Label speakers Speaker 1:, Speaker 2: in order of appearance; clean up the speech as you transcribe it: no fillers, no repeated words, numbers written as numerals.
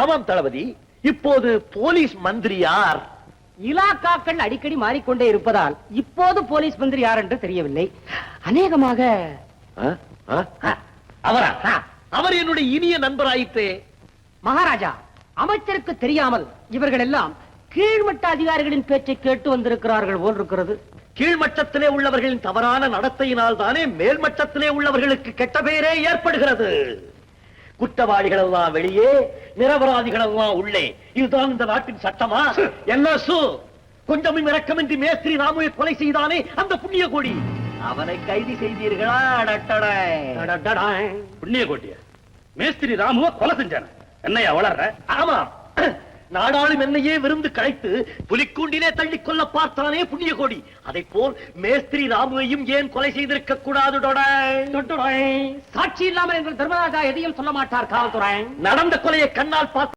Speaker 1: ஆமாம் தளபதி. இப்போது போலீஸ் மந்திரி யார்?
Speaker 2: இலாக்காக்கள் அடிக்கடி மாறிக்கொண்டே இருப்பதால் இப்போது போலீஸ் மந்திரி யார் என்று தெரியவில்லை. அநேகமாக
Speaker 1: அவரா? அவர் என்னுடைய இனிய நண்பராயிற்றே.
Speaker 2: மகாராஜா, அமைச்சருக்கு தெரியாமல் இவர்கள் எல்லாம் கீழ்மட்ட அதிகாரிகளின் பேச்சை கேட்டு வந்திருக்கிறார்கள் போல் இருக்கிறது.
Speaker 1: கீழ்மட்டத்திலே உள்ளவர்களின் தவறான நடத்தையினால் தானே மேல்மட்டத்திலே உள்ளவர்களுக்கு கெட்ட பெயரே ஏற்படுகிறது. குற்றவாளிகள் எல்லாம் வெளியே, நிரபராதிகள் எல்லாம் உள்ளே. இதுதான் இந்த நாட்டின் சட்டமா? என்ன கொஞ்சமும் இரக்கமின்றி மேஸ்திரி ராமுவை கொலை செய்தானே அந்த புண்ணிய கோடி, அவனை கைது செய்தீர்களா?
Speaker 3: புண்ணிய கோட்டிய மேஸ்திரி ராமுவ கொலை செஞ்சான என்னையா வளர்ற?
Speaker 1: ஆமா, நாடாளும் என்னையே விருந்து களைத்து புலிக்கூண்டிலே தள்ளி கொள்ள பார்த்தானே புண்ணிய கோடி, அதை போல் மேஸ்திரி ராமுவையும் ஏன் கொலை செய்திருக்க கூடாது?
Speaker 2: சாட்சி இல்லாமல் எங்கள் தர்மராஜா எதையும் சொல்ல மாட்டார் காவல்துறை.
Speaker 1: நடந்த கொலையை கண்ணால் பார்த்து